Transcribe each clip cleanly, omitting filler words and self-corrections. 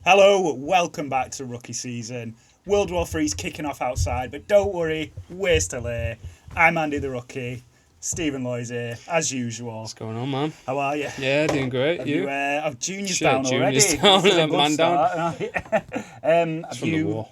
Hello, welcome back to Rookie Season. World War III's kicking off outside, but don't worry, we're still here. I'm Andy the Rookie. Stephen Lloyd's here, as usual. What's going on, man? How are you? Yeah, doing great. Have you? Junior's Shit, down Junior's already. down, This is a good man down. start. It's Have from the you war.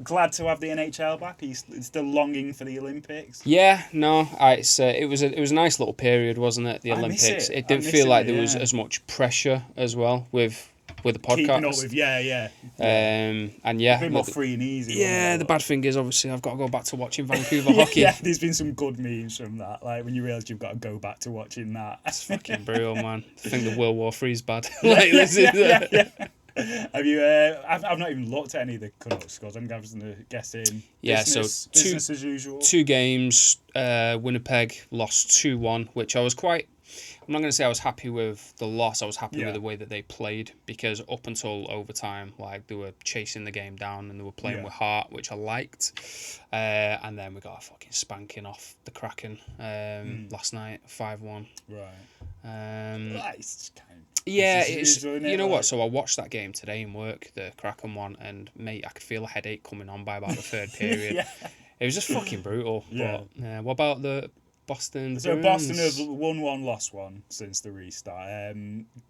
glad to have the NHL back? Are you still longing for the Olympics? Yeah, no, it was a nice little period, wasn't it? The I miss Olympics. it. It didn't I'm feel like missing there it, was yeah. as much pressure as well with the podcast. Keeping up with, yeah. And yeah, A bit more free and easy. yeah. wasn't The it? bad thing is, obviously, I've got to go back to watching Vancouver hockey. Yeah, there's been some good memes from that. Like when you realise you've got to go back to watching that. It's fucking brutal, man. I think the World War III is bad. Like, this is, yeah. Have you? I've not even looked at any of the cut-off scores. I'm guessing. Yeah, business as usual. 2 games. Winnipeg lost 2-1, which I was quite. I'm not going to say I was happy with the loss. I was happy with the way that they played, because up until overtime, like, they were chasing the game down and they were playing with heart, which I liked. And then we got a fucking spanking off the Kraken last night, 5-1. Right. It's kind of, Yeah, it's you know what? So I watched that game today in work, the Kraken one, and mate, I could feel a headache coming on by about the third period. Yeah. It was just fucking brutal. Yeah. But what about the Boston? So Bruins? Boston have won one, lost one since the restart.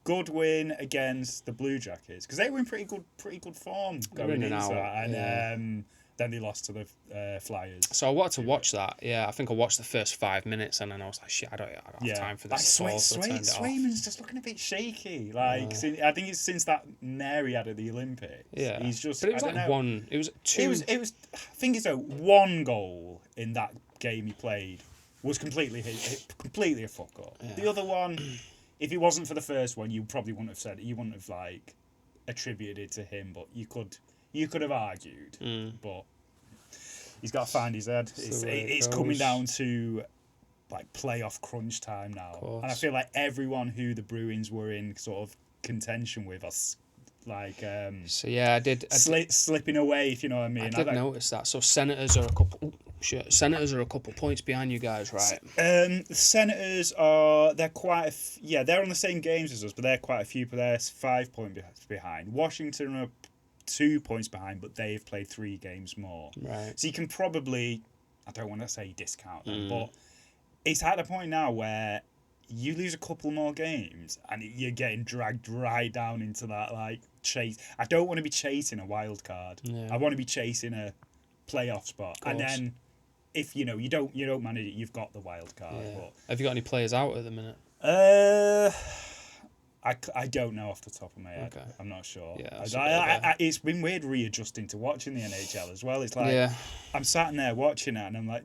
Good win against the Blue Jackets because they were in pretty good form going in and into out, that, and then they lost to the Flyers. So I wanted to watch that. Yeah, I think I watched the first 5 minutes, and then I was like, shit, I don't have time for this. Like, So I turned it off. Swayman's just looking a bit shaky. Like I think it's since that Mary had at the Olympics. Yeah, He's just. But it was I like don't know. one. It was 2. It was. I think it's one goal in that game he played was completely a fuck up. Yeah. The other one, if it wasn't for the first one, you probably wouldn't have said it. You wouldn't have like attributed it to him, but you could have argued. But he's got to find his head. It's coming down to like playoff crunch time now, and I feel like everyone who the Bruins were in sort of contention with us. Like so yeah, I did slipping away, if you know what I mean. I did notice that. So Senators are a couple. Senators are a couple points behind you guys, right? The Senators they're they're on the same games as us, but they're quite a few. But they're 5 points behind. Washington are 2 points behind, but they've played 3 games more. Right. So you can probably, I don't want to say discount them, but it's at the point now where you lose a couple more games and you're getting dragged right down into that like chase. I don't want to be chasing a wild card. Yeah. I want to be chasing a playoff spot, and then if you don't manage it, you've got the wild card. Yeah. But have you got any players out at the minute? I don't know off the top of my head. Okay. I'm not sure. Yeah, it's been weird readjusting to watching the NHL as well. It's like I'm sat in there watching it and I'm like,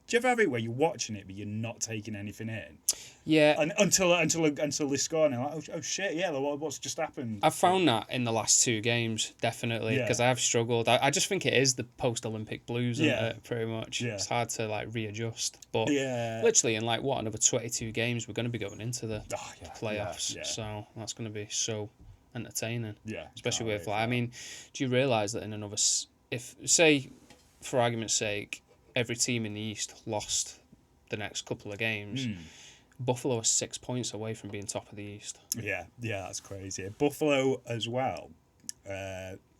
do you ever have it where you're watching it but you're not taking anything in? Yeah. And until they score and they're like, oh shit, yeah, what's just happened? I've found that in the last 2 games, definitely, because I have struggled. I just think it is the post-Olympic blues, isn't it, pretty much. Yeah. It's hard to like readjust. But literally in like another 22 games, we're going to be going into the playoffs. Yeah. So that's going to be so entertaining. Yeah. Especially with like, I mean, do you realise that in another, if say, for argument's sake, every team in the East lost the next couple of games, Buffalo are 6 points away from being top of the East. Yeah, that's crazy. Buffalo as well,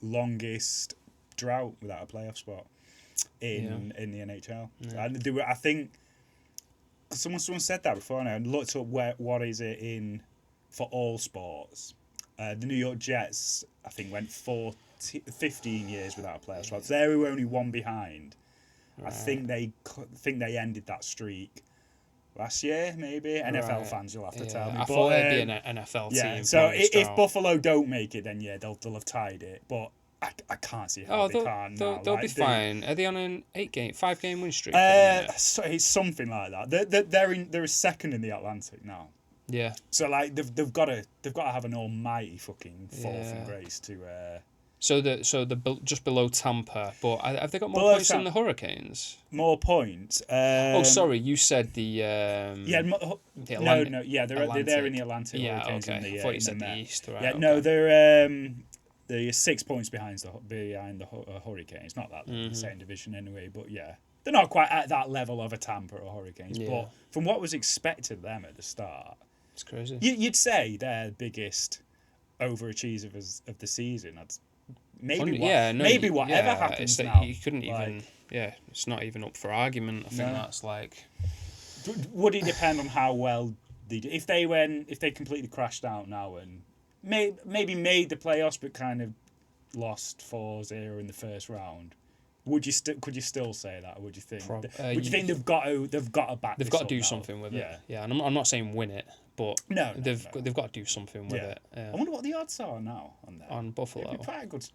longest drought without a playoff spot in the NHL. Yeah. And I think someone said that before, and I looked up what is it in for all sports. The New York Jets, I think, went 15 years without a playoff spot. So they were only one behind. Right. I think they ended that streak last year, maybe. NFL fans, you'll have to tell me. I thought it'd be an NFL team. Yeah, so if Buffalo don't make it, then they'll have tied it. But I can't see how they can't now. They'll be fine. Are they on an 5-game win streak? So it's something like that. They're second in the Atlantic now. Yeah. So like they've got to have an almighty fucking fall from grace to. So the just below Tampa, but have they got more points than the Hurricanes? More points. Sorry, you said the the Atlantic. No, they're in the Atlantic. Yeah, Hurricanes okay. I thought you said the East. Right, yeah, okay. No, they're 6 points behind the Hurricanes. Not that the same division anyway, but yeah, they're not quite at that level of a Tampa or Hurricanes. Yeah. But from what was expected of them at the start, it's crazy. You'd say their biggest overachievers of the season. Maybe whatever happens now. You couldn't even. Yeah, it's not even up for argument. I think that's like. Would it depend on how well they do? If they completely crashed out now and maybe made the playoffs but kind of lost 4-0 in the first round, could you still say that? Or would you think? Would you think they've got to back? They've got to do something with it. Yeah, and I'm not saying win it, but they've got to do something with it. I wonder what the odds are now on that. On Buffalo. It'd be quite a good.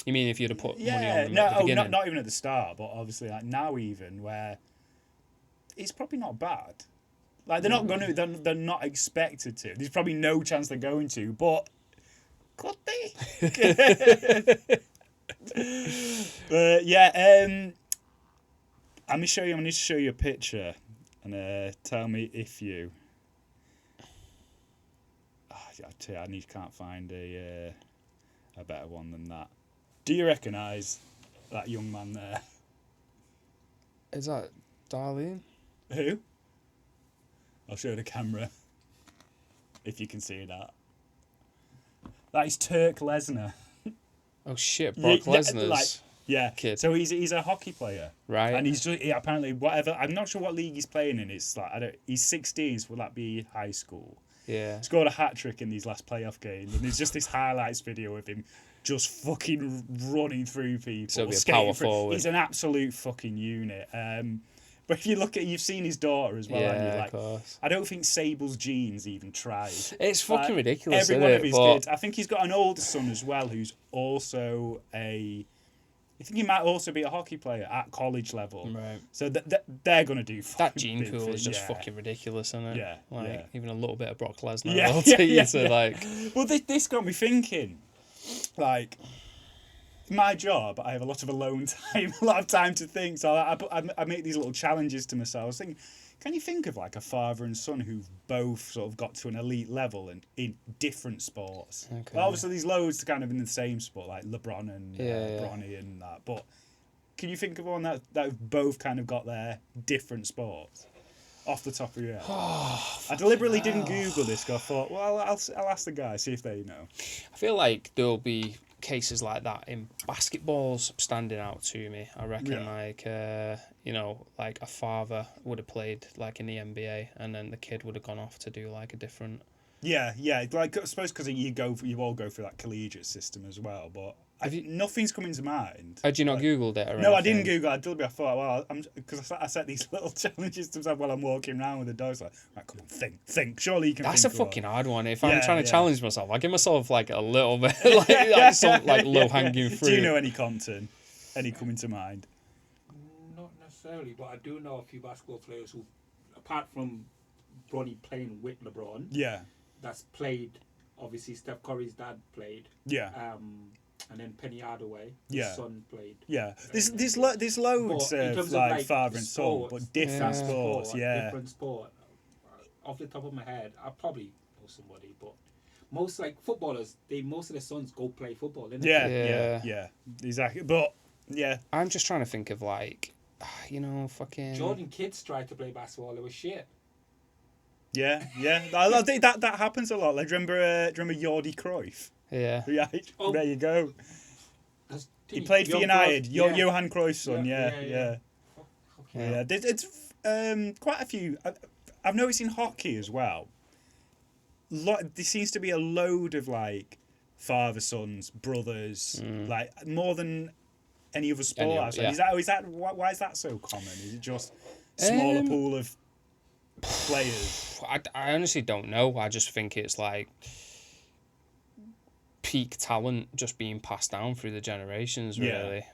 You mean if you'd have put money on them at the beginning? not even at the start, but obviously like now even where it's probably not bad. Like they're not going to. They're not expected to. There's probably no chance they're going to, but could they? But yeah, I'm going to show you a picture and tell me if you. I can't find a better one than that. Do you recognise that young man there? Is that Darlene? Who? I'll show the camera if you can see that. That is Turk Lesnar. Oh shit, Brock Lesnar's kid. So he's a hockey player, right? And he's apparently whatever. I'm not sure what league he's playing in. It's like he's 16. So will that be high school? Yeah. Scored a hat trick in these last playoff games, and there's just this highlights video of him just fucking running through people. So be a power forward. He's an absolute fucking unit. But if you look at, you've seen his daughter as well, and you're like, of course. I don't think Sable's genes even tried. It's fucking ridiculous. Every one of his kids. I think he's got an older son as well, who's also I think he might also be a hockey player at college level. Right. So they're gonna do. That gene pool is just fucking ridiculous, isn't it? Yeah. Like even a little bit of Brock Lesnar. Yeah. I'll tell you to like. Well, this got me thinking, like. My job, I have a lot of alone time, a lot of time to think. So I make these little challenges to myself. I was thinking, can you think of like a father and son who've both sort of got to an elite level and in different sports? Okay. Well, obviously, there's loads kind of in the same sport, like LeBron and Bronny and that. But can you think of one that have both kind of got their different sports? Off the top of your head. I deliberately didn't Google this because I thought, well, I'll ask the guy, see if they know. I feel like there'll be cases like that in basketball's standing out to me. I reckon like like a father would have played like in the NBA and then the kid would have gone off to do like a different like I suppose because you all go through that collegiate system as well, but nothing's coming to mind. Had you not Googled it? No, I didn't Google it. I thought, well, because I set these little challenges to myself while I'm walking around with the dogs. Like, right, come on, think. Surely you can. That's think a fucking hard one. If I'm trying to challenge myself, I give myself like a little bit some like low hanging fruit. Do you know any Compton? Any coming to mind? Not necessarily, but I do know a few basketball players who, apart from Bronny playing with LeBron, that's played. Obviously, Steph Curry's dad played. And then Penny Hardaway, his son played. Yeah, there's loads of like father and son, but different sports. Different sport. Off the top of my head, I probably know somebody, but most like footballers, most of their sons go play football, didn't they? Yeah, exactly. But I'm just trying to think of like, fucking Jordan kids tried to play basketball. They were shit. Yeah. I think that happens a lot. Like, remember Jordi Cruyff? Yeah. There you go. He played for United. Johan Cruyff's son. Yeah. It's quite a few. I've noticed in hockey as well. There seems to be a load of like father sons, brothers, like more than any other sport. Why is that so common? Is it just a smaller pool of players? I honestly don't know. I just think it's like peak talent just being passed down through the generations, really.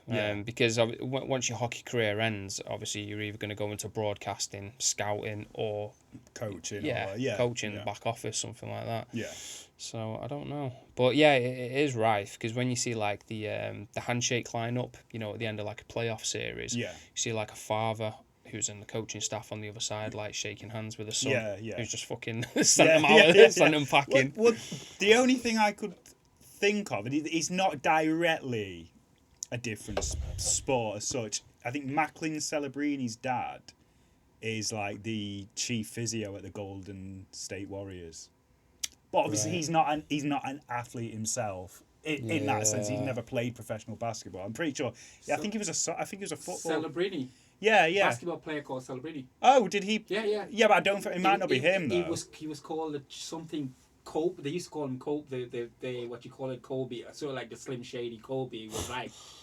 Because once your hockey career ends, obviously you're either going to go into broadcasting, scouting, or coaching. Coaching, the back office, something like that. Yeah. So I don't know, but it is rife because when you see like the handshake lineup, at the end of like a playoff series, you see like a father who's in the coaching staff on the other side, like shaking hands with a son, who's just fucking sent him out, sent him packing. Well, the only thing I could think of, it's not directly a different sport as such. I think Macklin Celebrini's dad is like the chief physio at the Golden State Warriors. But obviously he's not an athlete himself. In that sense, he's never played professional basketball. I'm pretty sure. Yeah, I think he was a football. Celebrini. Yeah. Basketball player called Celebrini. Oh, did he? Yeah. Yeah, but I don't think it might not be him though. He was called something Kobe. They used to call him Kobe. The what you call it, Kobe. Sort of like the Slim Shady Kobe.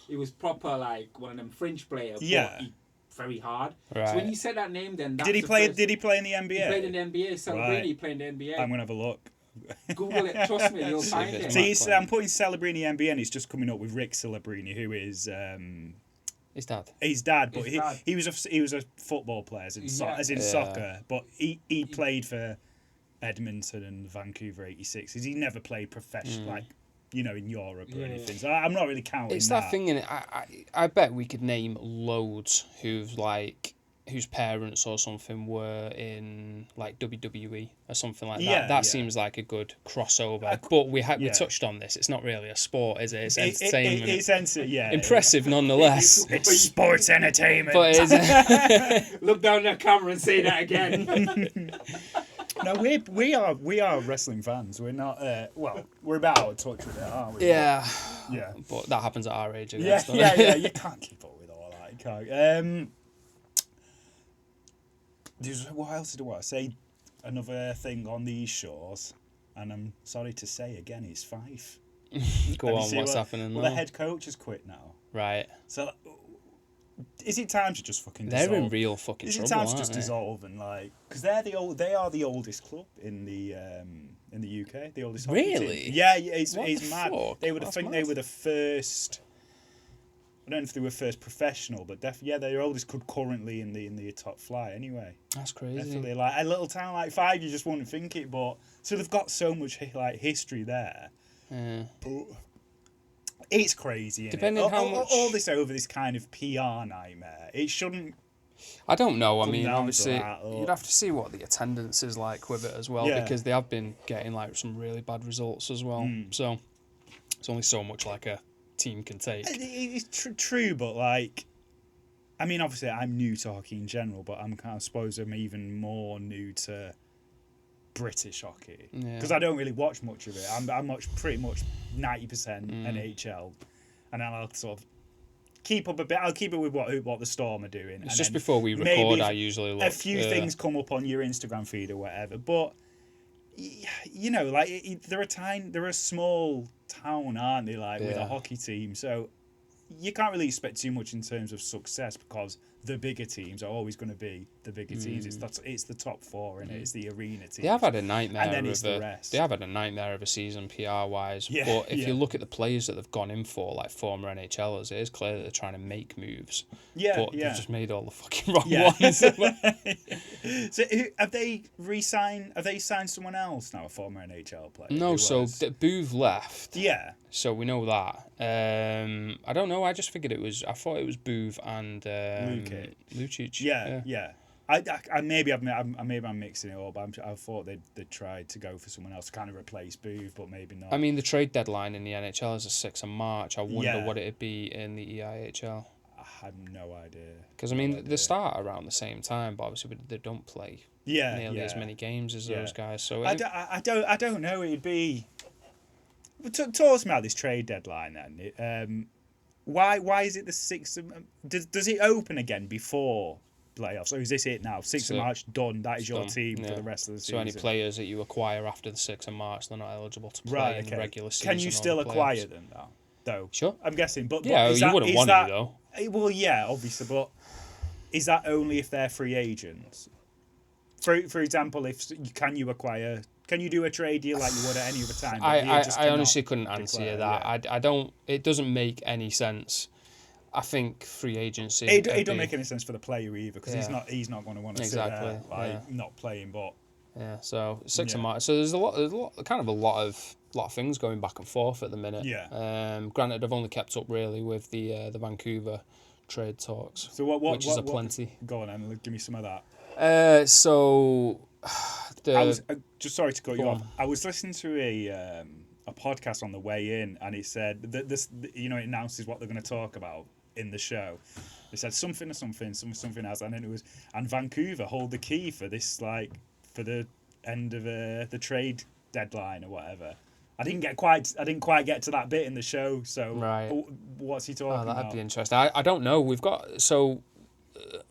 It was proper like one of them fringe players. Yeah. But very hard. Right. So when you said that name, then Did he play in the NBA? He played in the NBA. Celebrini played in the NBA. I'm gonna have a look. Google it. Trust me, you'll find it. See, I'm putting Celebrini NBA, and it's just coming up with Rick Celebrini, who is his dad. His dad, but he was a football player, as in soccer. But he played for Edmonton and Vancouver '86. He never played professional, like in Europe or anything. So I'm not really counting. It's that thing, innit? I bet we could name loads whose parents or something were in like WWE or something like that. Yeah, that seems like a good crossover. But we touched on this. It's not really a sport, is it? It's entertainment. It's impressive nonetheless. It's sports entertainment. But look down the camera and say that again. No, we are wrestling fans. We're not. We're about out of touch with it, aren't we? Yeah. Yeah. But that happens at our age. I guess, yeah. You can't keep up with all that. You can't. What else did I want to say? Another thing on these shores, and I'm sorry to say again, it's Fife. Go on, what's happening now? Well, the head coach has quit now. Right. So, is it time to just fucking dissolve? They're in real fucking trouble, Is it time to just dissolve and because they are the oldest club in the UK, the oldest hockey team. Really? Yeah, it's mad. Fuck? They were they were the first. I don't know if they were first professional, but they're oldest club currently in the top flight anyway. That's crazy. Definitely, like a little town like Fife, you just wouldn't think it, but so they've got so much history there. Yeah. But it's crazy. Depending how much all this over this kind of PR nightmare, it shouldn't. I don't know. I mean, down to obviously, that, you'd have to see what the attendance is like with it as well, because they have been getting like some really bad results as well. So it's only so much like a team can take. It's true, but I mean, obviously, I'm new to hockey in general, but I suppose I'm even more new to British hockey because I don't really watch much of it. I watch pretty much 90% NHL, and then I'll sort of keep up a bit. I'll keep it with what the Storm are doing. It's just before we record. I usually look. A few things come up on your Instagram feed or whatever, but they're a small town, aren't they? With a hockey team, so you can't really expect too much in terms of success because the bigger teams are always going to be the bigger teams. It's the top four, and it's the arena teams. They have had a nightmare, and then it's the rest. They have had a nightmare of a season PR wise. But if you look at the players that they've gone in for, like former NHLers, it is clear that they're trying to make moves. But they've just made all the fucking wrong ones. So have they re-signed? Have they signed someone else now? A former NHL player? No, so Booth left. Yeah. So we know that. I don't know. I just figured it was. I thought it was Booth and Lucic. Yeah. Maybe I'm mixing it up. I thought they'd tried to go for someone else to kind of replace Booth, but maybe not. I mean, the trade deadline in the NHL is the 6th of March. I wonder what it'd be in the EIHL. I have no idea. Because I mean, they start around the same time, but obviously they don't play nearly as many games as those guys. So I don't know. It'd be. Talk to me about this trade deadline then. Why is it the 6th of... Does it open again before playoffs? Or is this it now? 6th of March, done. That is your team for the rest of the season. So any players that you acquire after the 6th of March, they're not eligible to play in the regular season. Can you still acquire them though? Sure. I'm guessing. But you wouldn't want to though. Well, yeah, obviously. But is that only if they're free agents? For example, can you do a trade deal like you would at any other time? I honestly couldn't answer you that. Yeah. I don't. It doesn't make any sense. I think free agency. It don't make any sense for the player either because he's not going to want to sit there not playing. But so 6th of March. So there's a lot of things going back and forth at the minute. Yeah. Granted, I've only kept up really with the Vancouver trade talks. So which is plenty. Go on and give me some of that. I was just sorry to cut you off. I was listening to a podcast on the way in, and it said that this, it announces what they're going to talk about in the show. It said something else, and then it was, and Vancouver hold the key for this, for the end of the trade deadline or whatever. I didn't quite get to that bit in the show. So right. What's he talking about? That'd be interesting. I don't know. We've got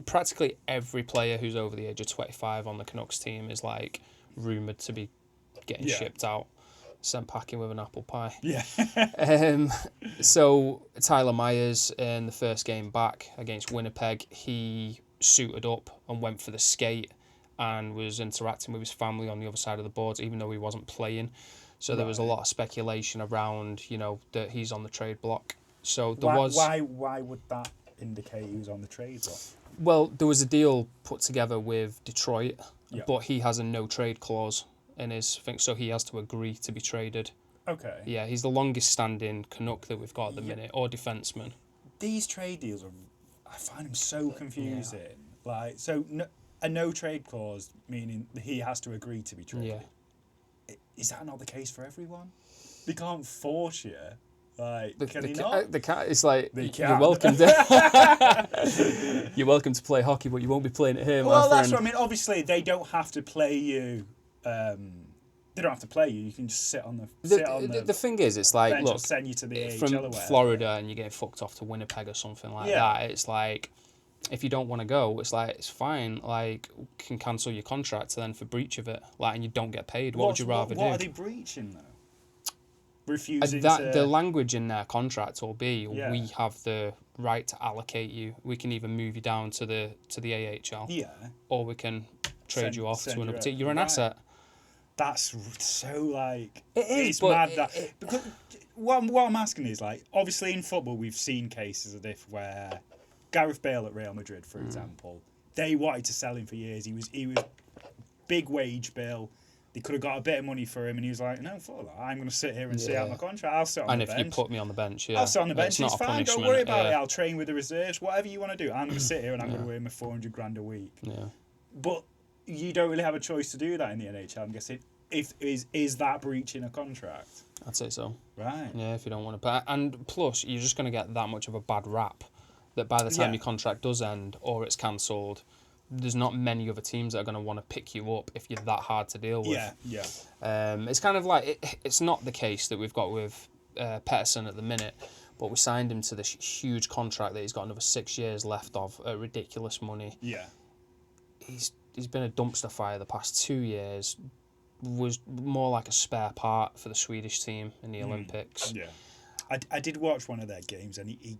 practically every player who's over the age of 25 on the Canucks team is like rumoured to be getting shipped out, sent packing with an apple pie. Yeah. So Tyler Myers in the first game back against Winnipeg, he suited up and went for the skate and was interacting with his family on the other side of the boards, even though he wasn't playing. So there was a lot of speculation around, that he's on the trade block. So there was. Why would that indicate he was on the trade block? Well, there was a deal put together with Detroit, but he has a no trade clause in his thing, so he has to agree to be traded. Okay. Yeah, he's the longest standing Canuck that we've got at the minute, or defenseman. These trade deals I find them so confusing. Yeah. Like, so a no trade clause meaning he has to agree to be traded. Yeah. Is that not the case for everyone? They can't force you. Like, can he not? The cat is like, you're welcome to. You're welcome to play hockey, but you won't be playing it here. Well, that's what I mean. Obviously, they don't have to play you. They don't have to play you. You can just sit on the. The thing is, it's like, look, send you to the AHL from or whatever. Florida, and you get fucked off to Winnipeg or something like that. It's like, if you don't want to go, it's like, it's fine. Like, you can cancel your contract then for breach of it. Like, and you don't get paid. What would you rather do? What are they breaching though? Refusing the language in their contract will be, we have the right to allocate you. We can either move you down to the AHL, or we can trade you off to another team. You're an asset. That's so like it's mad because what I'm asking is, like, obviously in football we've seen cases of this where Gareth Bale at Real Madrid, for example, they wanted to sell him for years. He was big wage bill. They could have got a bit of money for him, and he was like, "No, fuck that. I'm going to sit here and see out my contract. I'll sit on the bench. And if you put me on the bench, I'll sit on the bench. It's fine. Don't worry about it. I'll train with the reserves. Whatever you want to do. I'm going to sit here and I'm going to earn my $400,000 a week." Yeah. But you don't really have a choice to do that in the NHL. I'm guessing. Is that breaching a contract? I'd say so. Right. Yeah, if you don't want to pay. And plus, you're just going to get that much of a bad rap that by the time your contract does end or it's cancelled, there's not many other teams that are going to want to pick you up if you're that hard to deal with. Yeah. It's kind of like, it's not the case that we've got with Pettersson at the minute, but we signed him to this huge contract that he's got another 6 years left of at ridiculous money. Yeah. He's been a dumpster fire the past 2 years, was more like a spare part for the Swedish team in the Olympics. Yeah. I did watch one of their games and he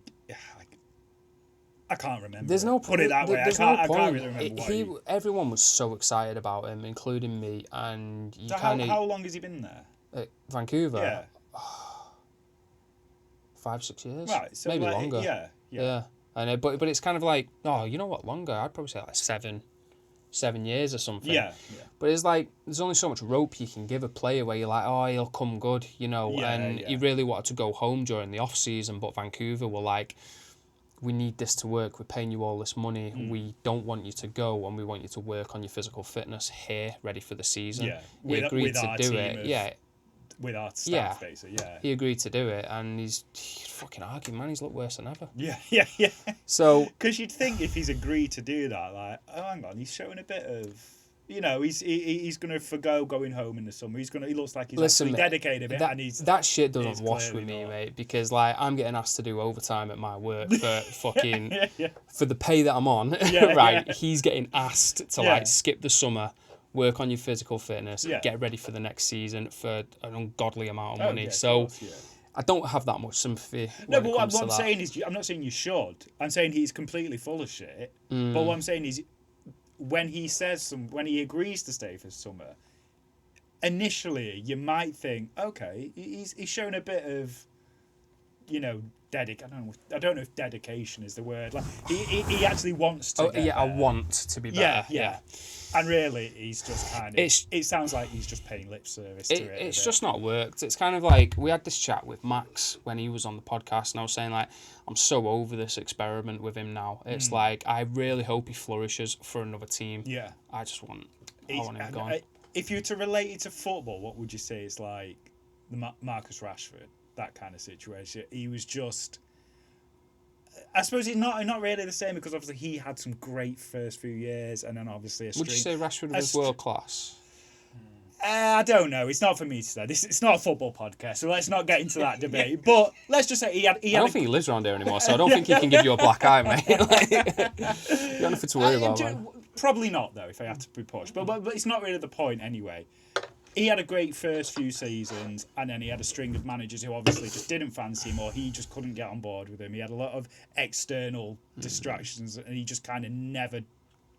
I can't remember. There's no put it that way. I can't really remember. Everyone was so excited about him, including me. And you how long has he been there? Vancouver. Yeah. 5-6 years. Right. So maybe like, longer. Yeah. And but it's kind of like, you know what? Longer. I'd probably say like 7 years or something. Yeah. But it's like, there's only so much rope you can give a player where you're like, he'll come good, he really wanted to go home during the off season, but Vancouver were like, we need this to work, we're paying you all this money, we don't want you to go, and we want you to work on your physical fitness here, ready for the season. Yeah. He agreed to do it. With our staff, basically, He agreed to do it, and he's fucking arguing, man. He's looked worse than ever. Yeah. So, because you'd think if he's agreed to do that, like, hang on, he's showing a bit of, he's going to forgo going home in the summer. He looks like he's actually dedicated a bit, that shit doesn't wash with me, mate. Because like, I'm getting asked to do overtime at my work for fucking for the pay that I'm on. Right? He's getting asked to like skip the summer, work on your physical fitness, get ready for the next season for an ungodly amount of money. I don't have that much sympathy. No, but what I'm saying is, I'm not saying you should. I'm saying he's completely full of shit. But what I'm saying is, when he agrees to stay for summer, initially you might think, okay, he's shown a bit of, I don't know if dedication is the word. Like he actually wants to. I want to be better. Yeah. And really, he's just kind of. It sounds like he's just paying lip service to it. It's just not worked. It's kind of like, we had this chat with Max when he was on the podcast, and I was saying, like, I'm so over this experiment with him now. It's like, I really hope he flourishes for another team. Yeah. I want him gone. If you were to relate it to football, what would you say is like the Marcus Rashford, that kind of situation? He was just. I suppose he's not really the same, because obviously he had some great first few years, and then obviously Would you say Rashford was world class? I don't know. It's not for me to say. It's not a football podcast, so let's not get into that debate. But let's just say he had. I don't think he lives around here anymore, so I don't think he can give you a black eye, mate. You got nothing to worry about, man. Probably not, though, if I had to be pushed. But it's not really the point anyway. He had a great first few seasons, and then he had a string of managers who obviously just didn't fancy him, or he just couldn't get on board with him. He had a lot of external distractions, and he just kind of never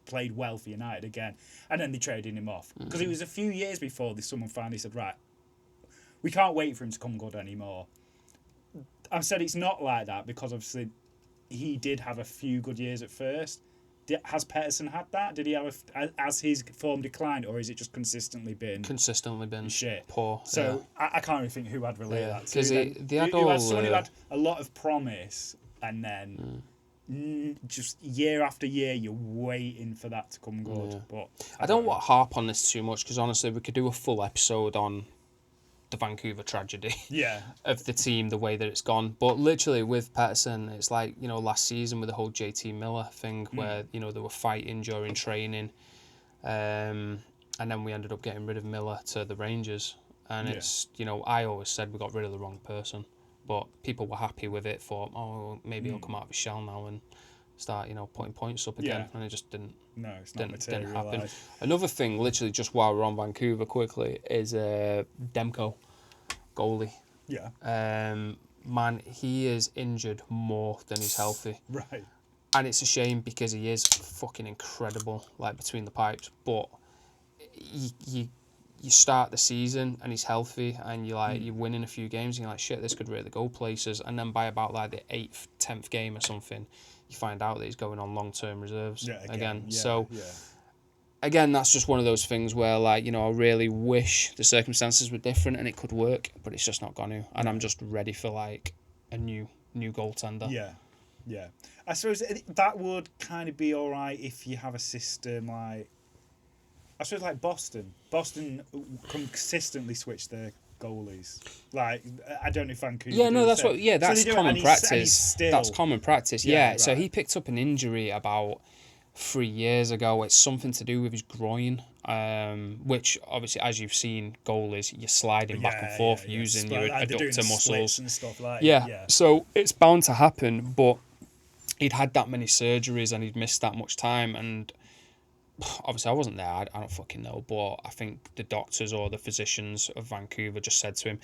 played well for United again. And then they traded him off. Because it was a few years before someone finally said, right, we can't wait for him to come good anymore. I've said it's not like that because obviously he did have a few good years at first. Has Pettersson had that? Did he have as his form declined, or is it just consistently been shit? Poor. So I can't really think who I'd relate that to. Because they had all someone who had a lot of promise, and then just year after year you're waiting for that to come good. Yeah. But I don't want to harp on this too much because honestly we could do a full episode on the Vancouver tragedy of the team, the way that it's gone. But literally with Pettersson, it's like, you know, last season with the whole JT Miller thing where, you know, they were fighting during training. And then we ended up getting rid of Miller to the Rangers. And it's, you know, I always said we got rid of the wrong person. But people were happy with it, thought, oh, maybe he'll come out of his shell now and start, you know, putting points up again. And it just didn't. No, it's not didn't happen. Another thing, literally, just while we're on Vancouver quickly, is Demko, goalie. Yeah. Man, he is injured more than he's healthy. Right. And it's a shame because he is fucking incredible, like between the pipes. But you start the season and he's healthy and you're winning a few games and you're like, shit, this could really go places. And then by about like the 8th, 10th game or something, you find out that he's going on long-term reserves again. Again, that's just one of those things where, like, you know, I really wish the circumstances were different and it could work, but it's just not going to. And I'm just ready for, like, a new goaltender. Yeah. I suppose that would kind of be all right if you have a system like... I suppose like Boston. Boston consistently switch their goalies. Like, I don't know if Vancouver... Yeah, no, that's what... Yeah, that's common practice. That's common practice, yeah. Right. So he picked up an injury about 3 years ago. It's something to do with his groin, which obviously, as you've seen, goalies, you're sliding back and forth using your adductor muscles. And stuff like So it's bound to happen, but he'd had that many surgeries and he'd missed that much time, and obviously I wasn't there, I don't fucking know, but I think the doctors or the physicians of Vancouver just said to him,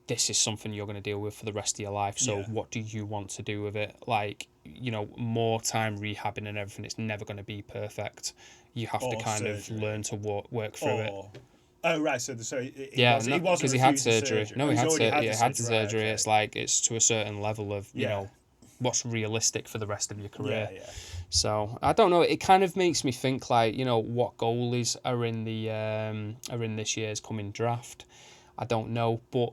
this is something you're going to deal with for the rest of your life, so what do you want to do with it? Like, you know, more time rehabbing and everything, it's never going to be perfect. You have to kind of learn to work through it. Oh, right, so because he had surgery. No, he had surgery. Right, it's like, it's to a certain level of, you know, what's realistic for the rest of your career. So I don't know. It kind of makes me think, like, you know, what goalies are in this year's coming draft. I don't know, but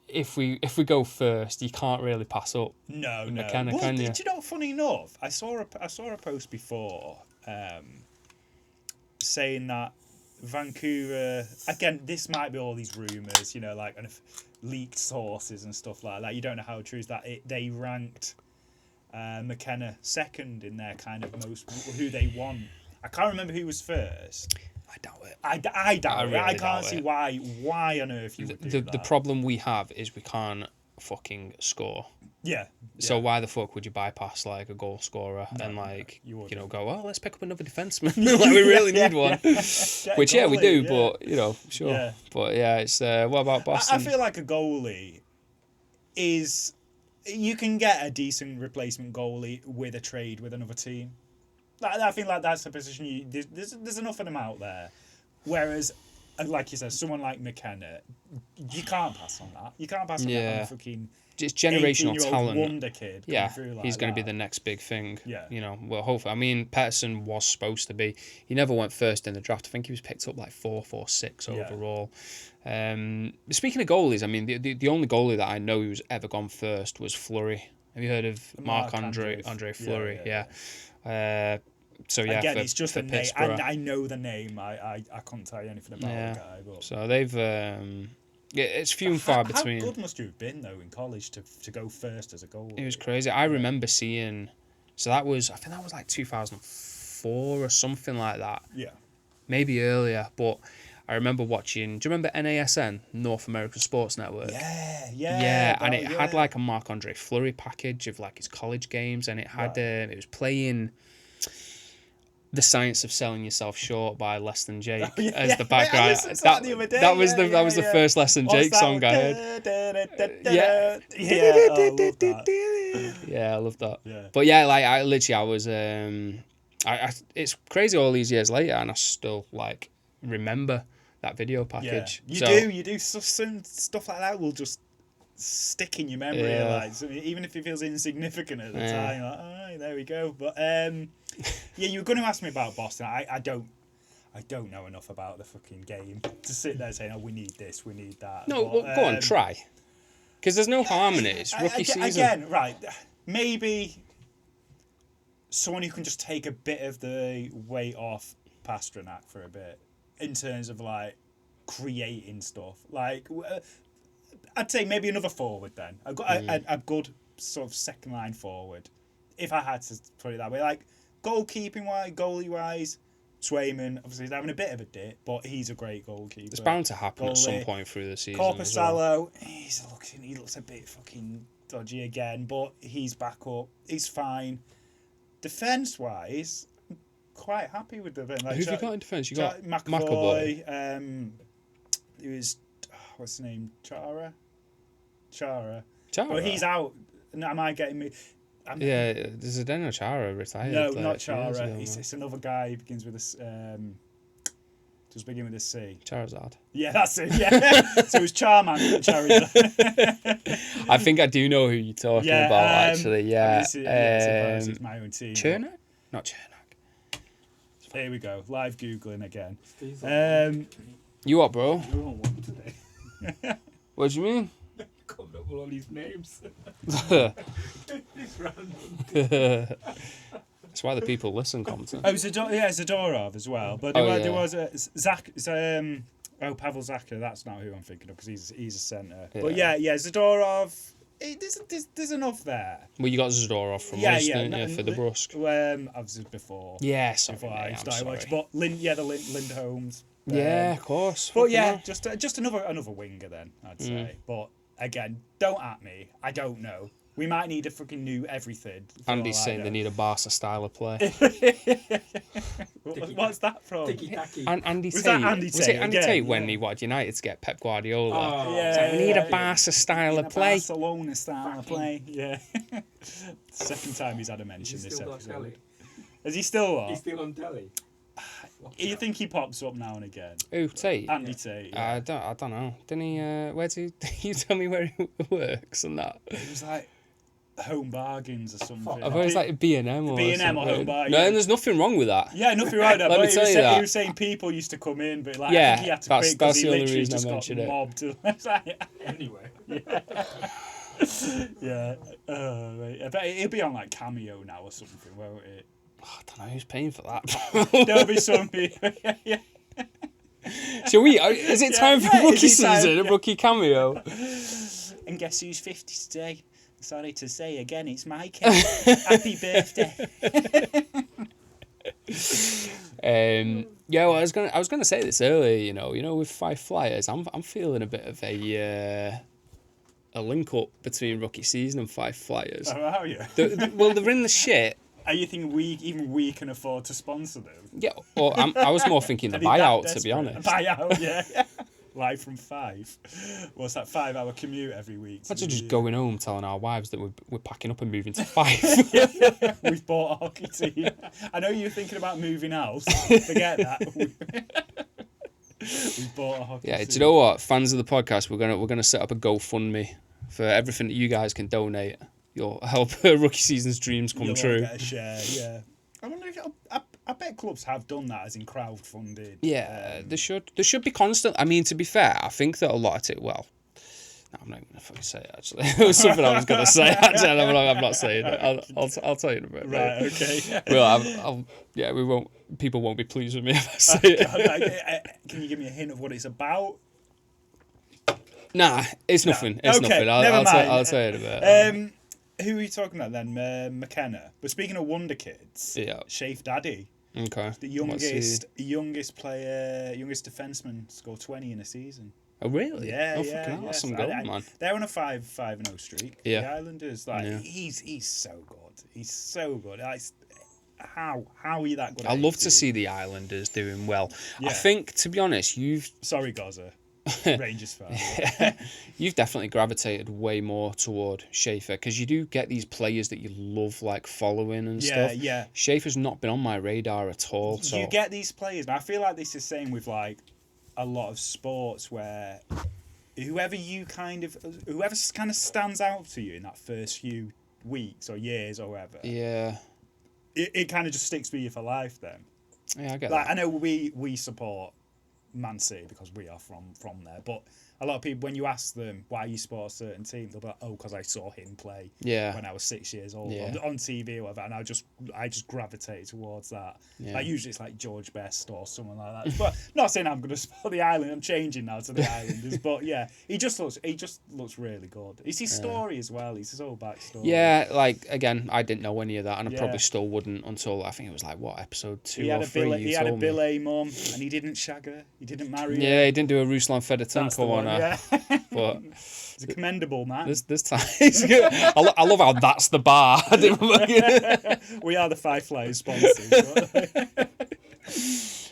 if we go first, you can't really pass up. No. McKenna, well, can you? Do you know? Funny enough, I saw a post before saying that Vancouver, again, this might be all these rumours, you know, like kind of leaked sources and stuff like that. You don't know how true is that. They ranked McKenna second in their kind of most who they want. I can't remember who was first. I doubt it. I doubt it. Really I can't see why on earth you would do that. The problem we have is we can't fucking score. Yeah. So why the fuck would you bypass like a goal scorer and like you know go, oh, let's pick up another defenseman? Like we really need one. Which we do, but you know, sure. Yeah. But it's what about Boston? I feel like a goalie is, you can get a decent replacement goalie with a trade with another team. I think like that's a position there's enough of them out there. Whereas, like you said, someone like McKenna, you can't pass on that. You can't pass on that on a fucking it's generational talent. Wonder kid. He's going to be the next big thing. Yeah. You know, well, hopefully. I mean, Pettersson was supposed to be. He never went first in the draft. I think he was picked up like 4th or 6th overall. Speaking of goalies, I mean, the only goalie that I know who's ever gone first was Fleury. Have you heard of Marc-Andre Fleury? Yeah. So again, it's just a name. I know the name. I couldn't tell you anything about the guy. But so they've it's few and far between. How good must you have been though in college to go first as a goalie? It was crazy. I remember seeing. So I think that was like 2004 or something like that. Yeah. Maybe earlier, but I remember watching. Do you remember NASN, North American Sports Network? Yeah. And it had like a Marc-Andre Fleury package of like his college games, and it had it was playing The Science of Selling Yourself Short by Less Than Jake as the background. I listened to that the other day. That was the first Less Than Jake song I heard. Yeah, I love that. Yeah, I love that. Yeah. But yeah, like I was it's crazy all these years later, and I still like remember that video package. You do some stuff like that will just stick in your memory. Yeah. Like, so even if it feels insignificant at the time, like, all right, there we go. But you were going to ask me about Boston. I don't know enough about the fucking game to sit there saying, oh, we need this, we need that. No, but, go on, try. Because there's no harm in it. It's rookie season. Again, right. Maybe someone who can just take a bit of the weight off Pasternak for a bit in terms of, like, creating stuff. Like, I'd say maybe another forward then. I've got a good sort of second line forward, if I had to put it that way. Like, goalkeeping-wise, goalie-wise, Seaman, obviously, he's having a bit of a dip, but he's a great goalkeeper. It's bound to happen at some point through the season. Corpusalo, he looks a bit fucking dodgy again, but he's back up. He's fine. Defence-wise, I'm quite happy with the defence. Like, who have you got in defence? You got McAvoy. Who is, what's his name? Chara. Well, he's out. Am I getting me? There's a Zdeno Chara retired. No, not Chara. It's another guy who begins with a does begin with a C. Charizard. Yeah, that's it. Yeah. So it was Charmander, Charizard. I think I do know who you're talking about. Actually, yeah. It's my own team. Chernak? Not Chernak. Here we go. Live Googling again. You what, bro? You're on one today. What do you mean? Coming up with all these names. It's random. That's why the people listen, Compton. Oh, Zadorov as well. But there was Zach. Pavel Zaka. That's not who I'm thinking of because he's a centre. Yeah. But Zadorov. There's enough there. Well, you got Zadorov from us, didn't you, for the Brusque? Obviously before. Yeah, sorry. Before I started watching. But Lindholm's. Yeah, of course. But yeah, just another winger then, I'd say. But again, don't at me. I don't know. We might need a fucking new everything. Andy's saying they need a Barca style of play. What's that from? Andy Was Tate. that Andy Was Tate it Andy again? Tate when he wanted United to get Pep Guardiola? Oh, yeah. So we need a Barca style of play. Barcelona style of play. Yeah. Second time he's had a mention this episode. Is he still on? He's still on telly. You think he pops up now and again? Who, Tate? Andy Tate. Yeah. I don't know. Didn't he? Where do you tell me where he works and that? It was like Home Bargains or something. I thought it was like B&M or B&M or Home Bargains. No, and there's nothing wrong with that. Yeah, nothing wrong with that. Let me tell you that. He was saying people used to come in, but like yeah, I think he had to quit because he literally just got mobbed. Anyway. Yeah. Right. I bet it'll be on like Cameo now or something, won't it? I don't know who's paying for that. There'll be some people. Yeah. So is it time for rookie season? A rookie cameo? And guess who's 50 today? Sorry to say again, it's Mike. Happy birthday. Well, I was gonna say this earlier. You know, with Five Flyers, I'm feeling a bit of a link up between rookie season and Five Flyers. Oh, are you? Well, they're in the shit. Are you thinking we can afford to sponsor them? Yeah, or I was more thinking the buyout, to be honest. Buyout, yeah. Live from 5. What's that 5-hour commute every week? Imagine just going home telling our wives that we're packing up and moving to 5. We've bought a hockey team. I know you're thinking about moving out. Forget that. We've bought a hockey team. Do you know what? Fans of the podcast, we're gonna set up a GoFundMe for everything that you guys can donate. You'll help rookie season's dreams come true. Get a share, yeah. I wonder if I bet clubs have done that as in crowdfunded. Yeah, they should. There should be constant. I mean, to be fair, I think that a lot of it. Well, no, I'm not even gonna fucking say it. Actually, it was something I was gonna say. Actually, I'm not saying it. I'll tell you in a bit. Right. Okay. Well, we won't. People won't be pleased with me if I say it. Can you give me a hint of what it's about? Nah, it's nothing. It's nothing. I'll tell you in a bit. Who are you talking about then? McKenna. But speaking of Wonder Kids, Shafe Daddy. Okay. The youngest defenseman scored 20 in a season. Oh really? Yeah, fucking hell, that's some gold, man. They're on a 5-0 streak. Yeah. The Islanders, he's so good. He's so good. How are you that good? I love to see the Islanders doing well. Yeah. I think, to be honest, Sorry, Gaza. Rangers fan. You've definitely gravitated way more toward Schaefer because you do get these players that you love, like following and stuff. Yeah. Schaefer's not been on my radar at all. So you get these players, and I feel like this is the same with like a lot of sports where whoever kind of stands out to you in that first few weeks or years or whatever. Yeah. It kind of just sticks with you for life then. Yeah, I get that. I know we support Man City because we are from there, but a lot of people, when you ask them why you support a certain team, they'll be like, oh, because I saw him play when I was 6 years old on TV or whatever, and I just gravitated towards that. Like usually it's like George Best or someone like that. But not saying I'm going to support the Island. I'm changing now to the Islanders. But yeah, he just looks really good. It's his story as well. It's his whole backstory. Yeah, like again, I didn't know any of that, and I probably still wouldn't until I think it was like episode 2 or 3. He had a Billet mum, and he didn't shag her. He didn't marry her. Yeah, he didn't do a Ruslan Fedotenko on her. Yeah. But he's a commendable man. This time, I love how that's the bar. We are the Five Flyers sponsors.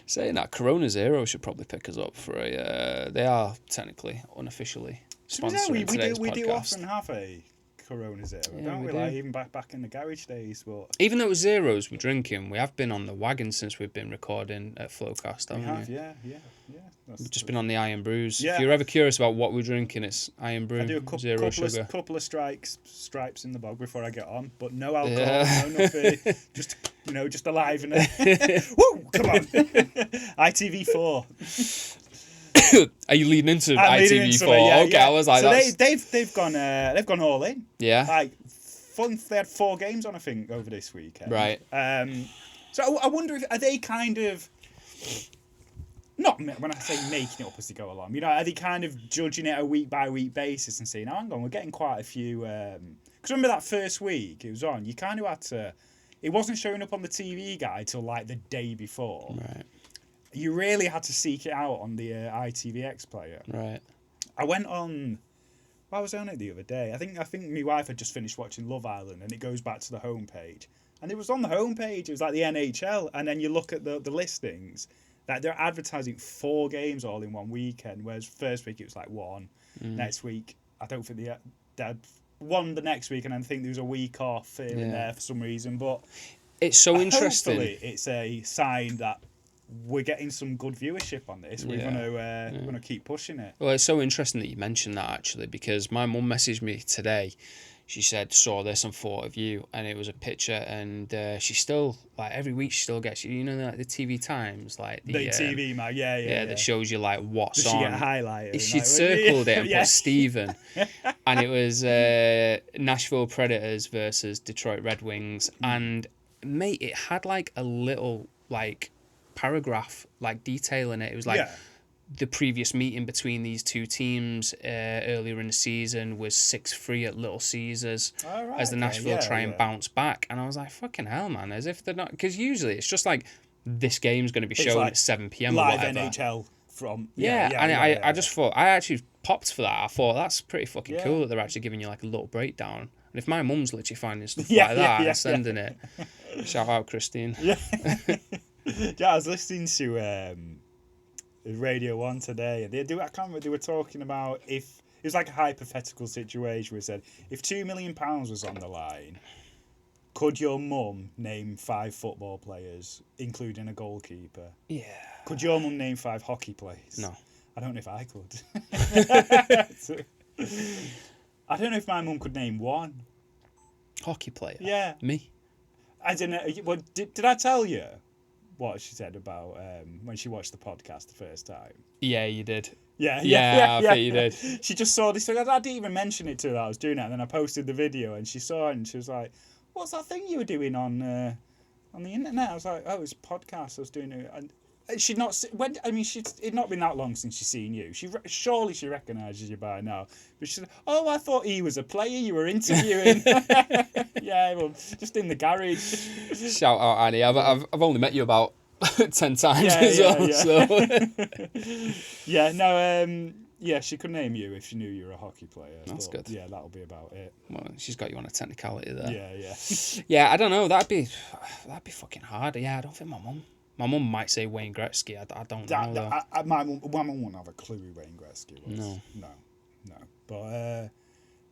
Saying that, Corona Zero should probably pick us up for a. They are technically unofficially sponsoring today's podcast. We do often have a Corona Zero, don't we? Like even back in the garage days, but even though it was zeros we're drinking, we have been on the wagon since we've been recording at Flowcast, haven't we? Yeah. We've just been on the Iron Brews. Yeah. If you're ever curious about what we're drinking, it's Iron Brew, I do zero sugar. Couple of stripes in the bog before I get on, but no alcohol, no nothing. Just alive and woo, come on. ITV4. Are you leading into ITV4? Yeah, okay, I was like, so they've gone all in. Yeah. Like they had 4 games on, I think, over this weekend. Right. So I wonder if are they kind of. Not when I say making it up as they go along, are they kind of judging it a week by week basis and saying, hang on, we're getting quite a few. Because remember that first week it was on, you kind of had to. It wasn't showing up on the TV guide till like the day before. Right. You really had to seek it out on the ITVX player. Right. I went on. I was on it the other day. I think my wife had just finished watching Love Island, and it goes back to the homepage, and it was on the homepage. It was like the NHL, and then you look at the listings. That they're advertising 4 games all in one weekend, whereas first week it was like 1. Next week, I don't think they had 1 the next week, and I think there was a week off here and there for some reason. But it's so interesting. Hopefully, it's a sign that we're getting some good viewership on this. We're going to keep pushing it. Well, it's so interesting that you mentioned that actually, because my mum messaged me today. She said, saw this and thought of you, and it was a picture, and she still, like, every week she still gets, like the TV Times, like the TV, man, yeah, that shows you, like, what's on. She get a highlight. She'd circled it and put Stephen, and it was Nashville Predators versus Detroit Red Wings, and, mate, it had, like, a little, like, paragraph, like, detail in it. It was, like... Yeah. The previous meeting between these two teams earlier in the season was 6-3 at Little Caesars as the Nashville try and bounce back. And I was like, fucking hell, man, as if they're not... Because usually it's just like, this game's going to be shown at 7 p.m. or whatever. Live NHL from... I just thought... I actually popped for that. I thought, that's pretty fucking cool that they're actually giving you like a little breakdown. And if my mum's literally finding stuff like that and sending it, shout out, Christine. Yeah, I was listening to... Radio 1 today. I can't remember, they were talking about if it was like a hypothetical situation where it said if £2 million was on the line, could your mum name 5 football players, including a goalkeeper? Yeah. Could your mum name 5 hockey players? No. I don't know if I could. I don't know if my mum could name 1 hockey player. Yeah. Me. I don't know. Well, did I tell you what she said about when she watched the podcast the first time? Yeah, you did. Yeah, I bet you did. She just saw this thing. I didn't even mention it to her that I was doing it, and then I posted the video, and she saw it, and she was like, "What's that thing you were doing on the internet?" I was like, "Oh, it's a podcast I was doing it." And she'd not when I mean, it'd not been that long since she's seen you. Surely she recognises you by now. But she said, "Oh, I thought he was a player you were interviewing." Yeah, well, just in the garage. Shout out, Annie. I've only met you about 10 times as well. So. Yeah, no, yeah, she could name you if she knew you were a hockey player. That's good. Yeah, that'll be about it. Well, she's got you on a technicality there. Yeah. Yeah, I don't know. That'd be fucking hard. Yeah, I don't think my mum might say Wayne Gretzky. I don't know though. My mum wouldn't have a clue who Wayne Gretzky was. No. But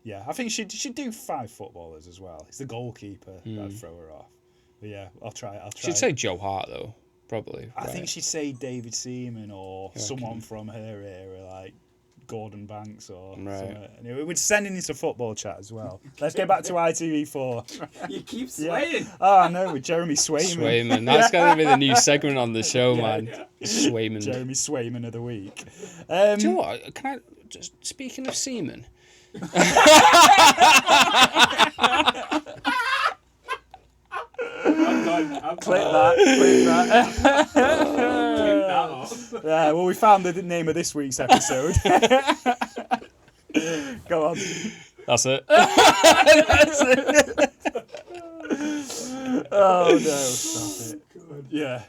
yeah, I think she'd do 5 footballers as well. It's the goalkeeper that'd throw her off. But yeah, I'll try. She'd say Joe Hart though, probably. I think she'd say David Seaman or someone from her era, like Gordon Banks or something. Anyway, we're sending into football chat as well. Let's get back to ITV4. You keep swaying. Oh, I know, with Jeremy Swayman. Swayman. That's going to be the new segment on the show, man. Swayman. Jeremy Swayman of the week. Do you know what? Can I, just speaking of semen... Clip that. Yeah, well, we found the name of this week's episode. Go on. That's it. Oh, no. Stop it. Yeah.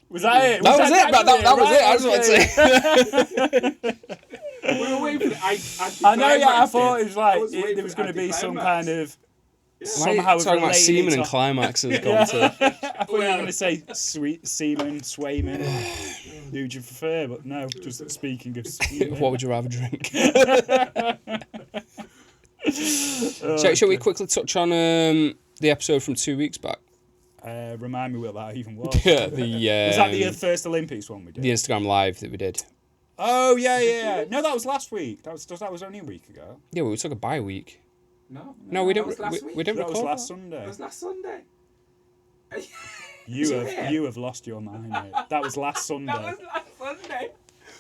Was that it? That was it. I was about to say. We were waiting for I know, yeah, I thought it was like, there was going to be some kind of... Somehow talking about semen and climax has gone to... I thought you were going to say Seaman, Swayman. Who would you prefer? But no, just speaking of semen. What would you rather drink? Shall we quickly touch on the episode from 2 weeks back? Remind me what that even was. Was that the first Olympics one we did? The Instagram Live that we did. Oh, yeah. No, that was last week. That was only a week ago. Yeah, we took a bye week. No, we didn't. We didn't record. That was last Sunday. It was last Sunday. You have lost your mind, mate. That was last Sunday. That was last Sunday.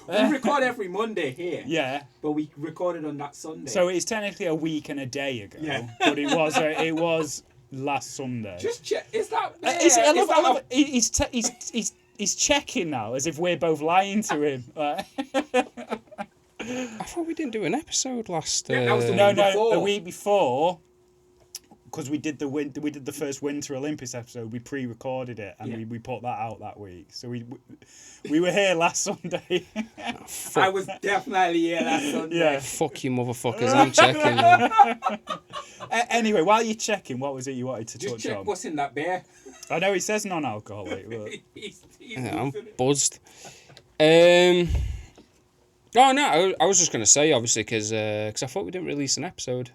We record every Monday here. Yeah. But we recorded on that Sunday. So it's technically a week and a day ago. Yeah. But it was last Sunday. Just check. Is that? He's checking now as if we're both lying to him. I thought we didn't do an episode last. That was the week before. The week before, because we did the first Winter Olympics episode. We pre-recorded it and we put that out that week. So we were here last Sunday. I was definitely here last Sunday. Yeah. Fuck you, motherfuckers! I'm checking. Anyway, while you're checking, what was it you wanted to touch on? Just check what's in that beer. I know it says non-alcoholic. I'm buzzed. Oh no, I was just going to say, obviously, because I thought we didn't release an episode.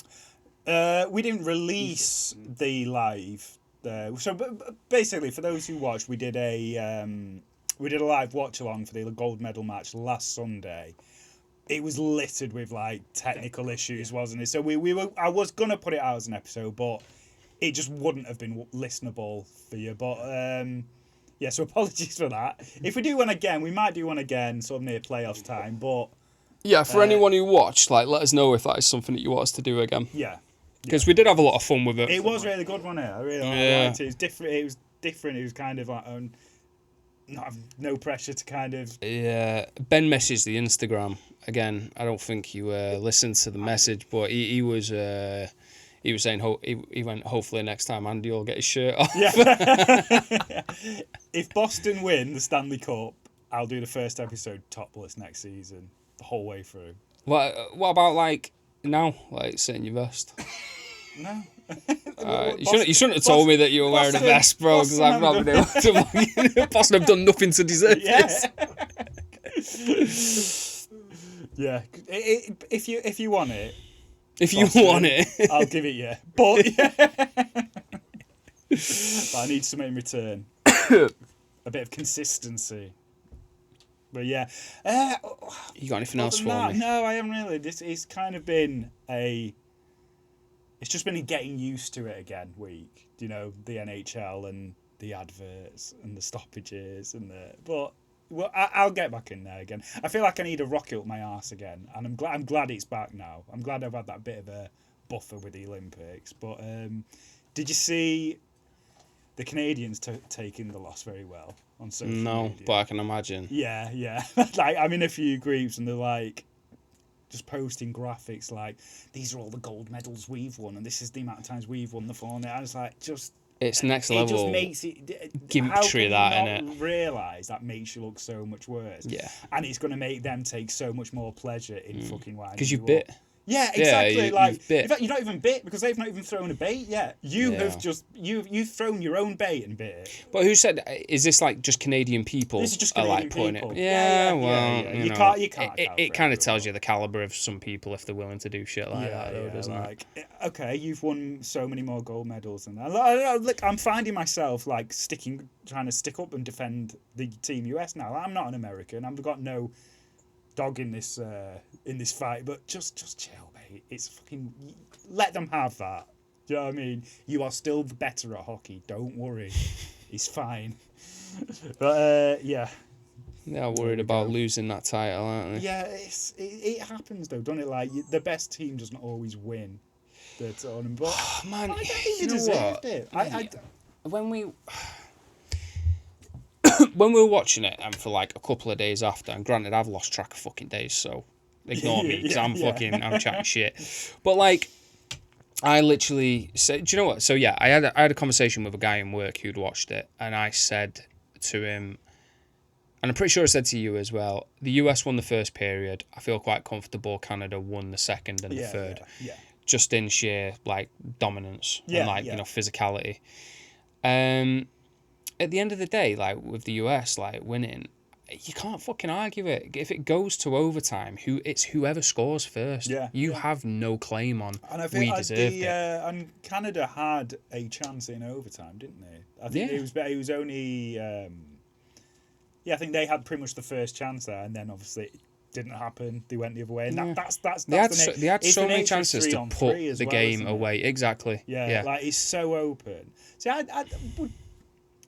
We didn't release the live. So basically, for those who watched, we did a live watch along for the gold medal match last Sunday. It was littered with like technical issues, wasn't it? So I was gonna put it out as an episode, but it just wouldn't have been listenable for you. But yeah, so apologies for that. If we do one again, we might do one again, sort of near playoffs time. But yeah, for anyone who watched, like, let us know if that is something that you want us to do again. Yeah, because we did have a lot of fun with it. It was really good, wasn't it? I really liked it. It was different. It was kind of like no pressure to kind of. Yeah, Ben messaged the Instagram again. I don't think you listened to the message, but he was saying he went, hopefully next time Andy will get his shirt off. Yeah. If Boston win the Stanley Cup, I'll do the first episode topless next season, the whole way through. What about like now, like sitting your vest? No. You shouldn't have told me that you were wearing a vest, bro, because I've not been able to. Boston have done nothing to deserve this. Yeah. If you want it. If you want it, I'll give it you. But I need something in return. A bit of consistency. But yeah. You got anything else for me? No, I haven't really. It's kind of been it's just been a getting used to it again week. You know, the NHL and the adverts and the stoppages but. Well, I'll get back in there again. I feel like I need a rocket up my arse again, and I'm glad it's back now. I'm glad I've had that bit of a buffer with the Olympics. But did you see the Canadians taking the loss very well on social media? No, but I can imagine. Yeah. Like, I'm in a few groups, and they're like just posting graphics like, these are all the gold medals we've won, and this is the amount of times we've won the final. I was like, just It's next level. It just makes it gimmickry, that, innit? Realise that makes you look so much worse. Yeah. And it's going to make them take so much more pleasure in fucking winding because you've bit. Yeah, exactly. You've bit. In fact, you're not even bit because they've not even thrown a bait yet. You've thrown your own bait and bit it. But who said? Is this like just Canadian people? This is just Canadian putting people. it. Yeah, You can't. It kind of tells you the caliber of some people if they're willing to do shit like that, though, doesn't it? Okay, you've won so many more gold medals than that. Look, I'm finding myself like trying to stick up and defend the Team US now. I'm not an American. I've got no dog in this fight, but just chill, mate. It's fucking, let them have that. Do you know what I mean? You are still better at hockey. Don't worry, it's fine. But yeah. They're worried about losing that title, aren't they? Yeah, it happens though, doesn't it? Like the best team doesn't always win the tournament, but man, I don't think they deserved it. When we were watching it, and for like a couple of days after, and granted, I've lost track of fucking days, so ignore me because I'm chatting shit. But like, I literally said, do you know what? So yeah, I had a conversation with a guy in work who'd watched it, and I said to him, and I'm pretty sure I said to you as well, the US won the first period. I feel quite comfortable Canada won the second and the third. Yeah. Just in sheer like dominance and physicality. At the end of the day, like with the US like winning, you can't fucking argue it. If it goes to overtime, it's whoever scores first. You have no claim on. And I think we deserved it. And Canada had a chance in overtime, didn't they? I think it was only. I think they had pretty much the first chance there, and then obviously it didn't happen. They went the other way, and that's they had so many chances to put the game away. Exactly. Yeah, like it's so open. See,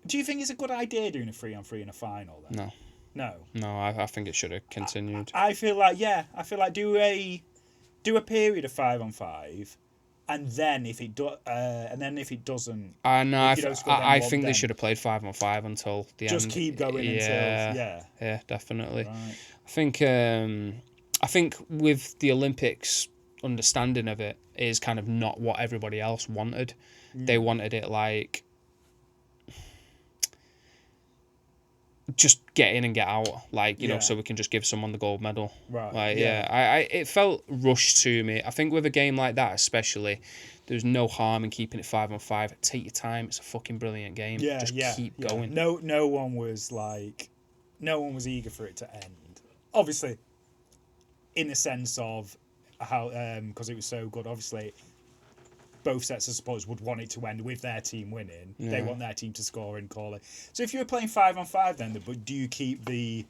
do you think it's a good idea doing a 3-on-3 in a final then? No, I think it should have continued. I feel like do a period of 5-on-5, and then if it doesn't, I think they should have played 5-on-5 until the end. Just keep going until definitely. Right. I think with the Olympics understanding of it is kind of not what everybody else wanted. They wanted it like just get in and get out, like you know, so we can just give someone the gold medal. Right. Like it felt rushed to me. I think with a game like that, especially, there's no harm in keeping it 5-on-5. Take your time. It's a fucking brilliant game. Just keep going. No one was eager for it to end. Obviously, in the sense of how because it was so good. Obviously, both sets of supporters would want it to end with their team winning. Yeah. They want their team to score and call it. So if you were playing 5-on-5 then, but do you keep the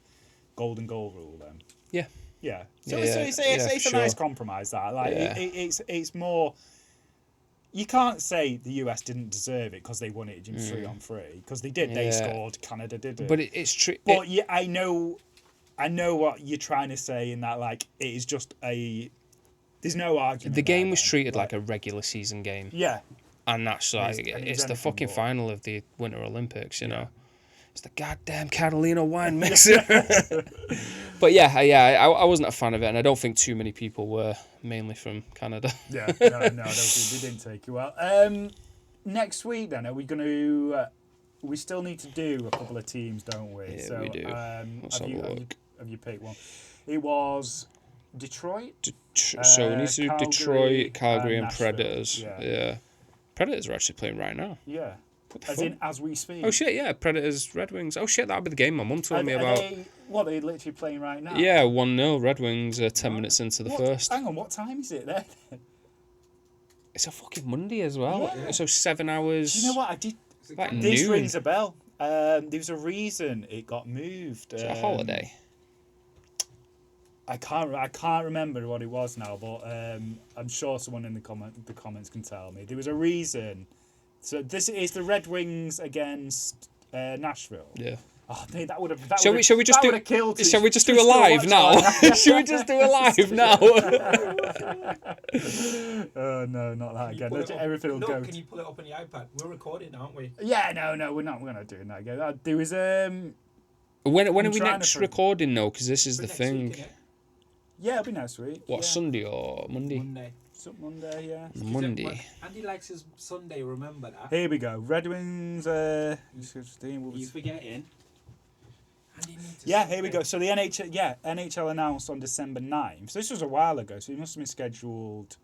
golden goal rule then? Yeah. Yeah. So it's a nice compromise that. Like it's more. You can't say the US didn't deserve it because they won it in 3-on-3 because they did. They scored. Canada didn't. But it's true. But I know what you're trying to say in that like it is just a. There's no argument. The game was treated like a regular season game. Yeah. And that's like, it's the fucking final of the Winter Olympics, you know. It's the goddamn Catalina wine mixer. But I wasn't a fan of it, and I don't think too many people were, mainly from Canada. No, I don't think they didn't take it well. Next week, then, are we going to... we still need to do a couple of teams, don't we? Yeah, we do. Have you picked one? It was... Detroit. So we need to do Calgary, Detroit, Calgary, and Nashville. Predators. Yeah. Predators are actually playing right now. Yeah. As we speak. Oh shit! Yeah, Predators, Red Wings. Oh shit, that'll be the game my mum told me about. They're literally playing right now. Yeah, 1-0 Red Wings. 10 minutes into the first. Hang on, what time is it there? It's a fucking Monday as well. Yeah. So 7 hours. Do you know what I did? Like this noon. Rings a bell. There was a reason it got moved. Is it a holiday? I can't remember what it was now, but I'm sure someone in the comments can tell me. There was a reason. So this is the Red Wings against Nashville. Yeah. Oh, mate, that would have. Shall we just do a live now? Shall we just do a live now? Oh no, not that again. Everything will go. Can you pull it up on your iPad? We're recording, aren't we? Yeah, no, we're not doing that again. There was When are we next recording though? Because this is the thing. Yeah, it'll be next week. What, Sunday or Monday? Monday, yeah. Monday. Andy likes his Sunday, remember that. Here we go. Red Wings, He's forgetting. Yeah, here we go. So the NHL announced on December 9th. So this was a while ago, so it must have been scheduled.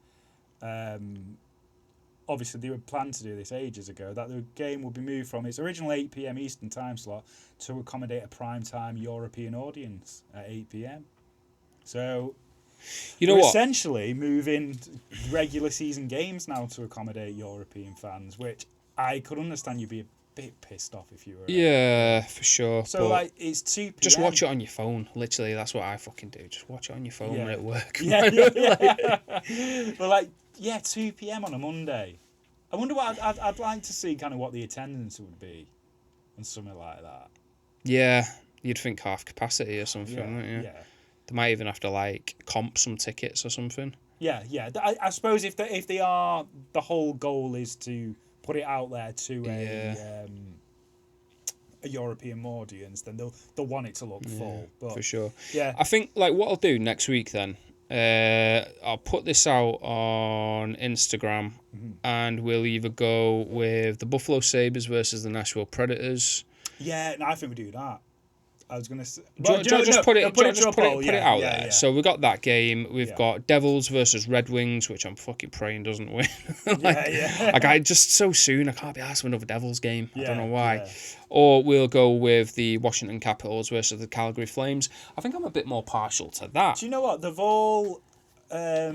Obviously, they were planned to do this ages ago, that the game will be moved from its original 8 p.m. Eastern time slot to accommodate a prime-time European audience at 8 p.m. So, we're essentially moving regular season games now to accommodate European fans, which I could understand you'd be a bit pissed off if you were. Yeah, for sure. So, like, it's 2 p.m. Just watch it on your phone. Literally, that's what I fucking do. Just watch it on your phone when at work. But, like, 2 p.m. on a Monday. I wonder what I'd like to see kind of what the attendance would be and something like that. Yeah, you'd think half capacity or something, wouldn't you? Yeah. They might even have to, like, comp some tickets or something. Yeah. I suppose if they are, the whole goal is to put it out there to a European audience, then they'll want it to look full. But, for sure. Yeah. I think, like, what I'll do next week then, I'll put this out on Instagram, and we'll either go with the Buffalo Sabres versus the Nashville Predators. Yeah, no, I think we do that. I was going to say... Just put it out there. Yeah. So we got that game. We've got Devils versus Red Wings, which I'm fucking praying doesn't win. Like, I just so soon, I can't be asked for another Devils game. I don't know why. Yeah. Or we'll go with the Washington Capitals versus the Calgary Flames. I think I'm a bit more partial to that. Do you know what? They've all... I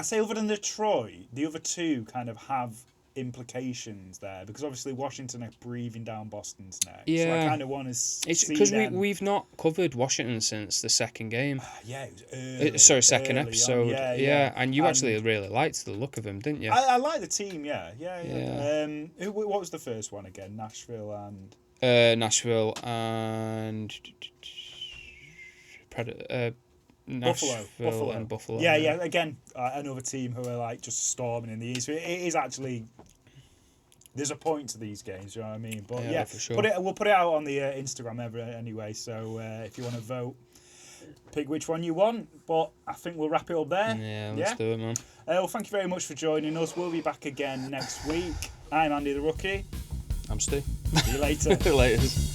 say other than Detroit, the other two kind of have implications there, because obviously Washington are breathing down Boston's neck. Yeah. So I kind of want to see It's because them. we've not covered Washington since the second game. Yeah, it was early. Second early episode. on. Yeah. And you actually really liked the look of him, didn't you? I like the team, yeah. What was the first one again? Nashville and Nashville and Buffalo and Buffalo. Yeah. Again, another team who are like just storming in the East. It is actually. There's a point to these games, you know what I mean? But yeah, for sure. We'll put it out on the Instagram anyway. So if you want to vote, pick which one you want. But I think we'll wrap it up there. Yeah, let's do it, man. Well, thank you very much for joining us. We'll be back again next week. I'm Andy the Rookie. I'm Stu. See you later. Later.